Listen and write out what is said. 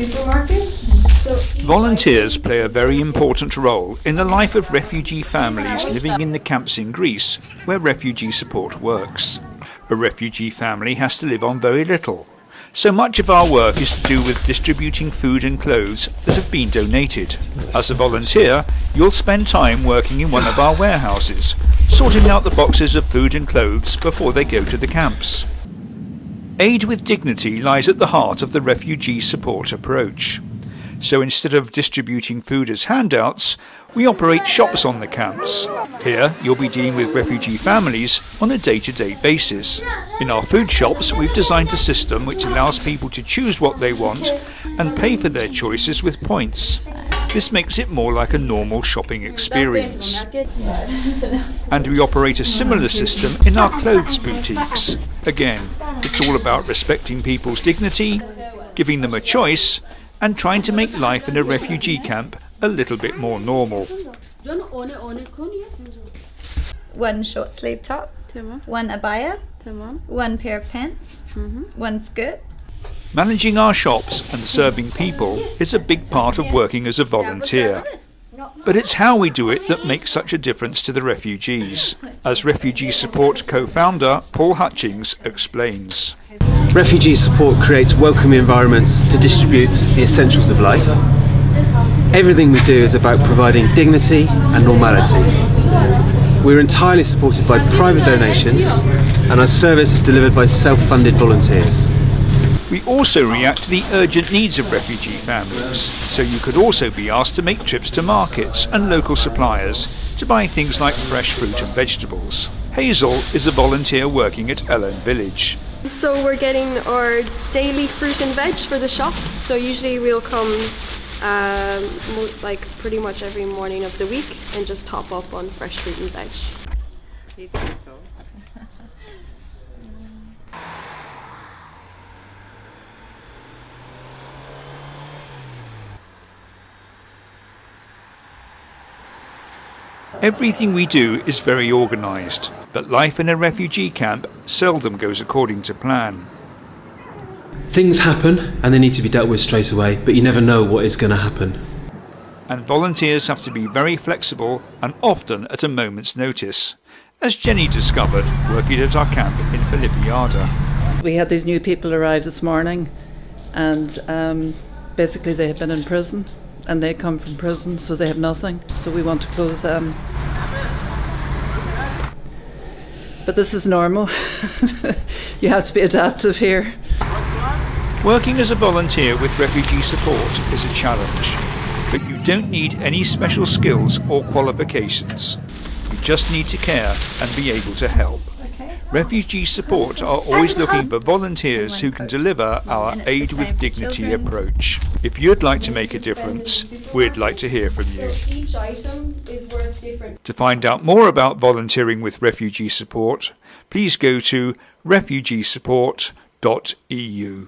supermarket. Volunteers play a very important role in the life of refugee families living in the camps in Greece, where refugee support works. A refugee family has to live on very little, so much of our work is to do with distributing food and clothes that have been donated. As a volunteer, you'll spend time working in one of our warehouses, sorting out the boxes of food and clothes before they go to the camps. Aid with dignity lies at the heart of the refugee support approach. So instead of distributing food as handouts, we operate shops on the camps. Here, you'll be dealing with refugee families on a day-to-day basis. In our food shops, we've designed a system which allows people to choose what they want and pay for their choices with points. This makes it more like a normal shopping experience. And we operate a similar system in our clothes boutiques. Again, it's all about respecting people's dignity, giving them a choice, and trying to make life in a refugee camp a little bit more normal. One short sleeve top, one abaya, one pair of pants, one skirt. Managing our shops and serving people is a big part of working as a volunteer. But it's how we do it that makes such a difference to the refugees, as Refugee Support co-founder Paul Hutchings explains. Refugee support creates welcoming environments to distribute the essentials of life. Everything we do is about providing dignity and normality. We're entirely supported by private donations, and our service is delivered by self-funded volunteers. We also react to the urgent needs of refugee families, so you could also be asked to make trips to markets and local suppliers to buy things like fresh fruit and vegetables. Hazel is a volunteer working at Ellen Village. So we're getting our daily fruit and veg for the shop. So usually we'll come like pretty much every morning of the week and just top up on fresh fruit and veg. Everything we do is very organised, but life in a refugee camp seldom goes according to plan. Things happen and they need to be dealt with straight away, but you never know what is going to happen. And volunteers have to be very flexible and often at a moment's notice, as Jenny discovered working at our camp in Filippiada. We had these new people arrive this morning, and basically they have been in prison. And they come from prison, so they have nothing. So we want to close them. But this is normal. You have to be adaptive here. Working as a volunteer with refugee support is a challenge, but you don't need any special skills or qualifications. You just need to care and be able to help. Refugee support are always looking for volunteers who can deliver our Aid with Dignity approach. If you'd like to make a difference, we'd like to hear from you. To find out more about volunteering with refugee support, please go to refugeesupport.eu.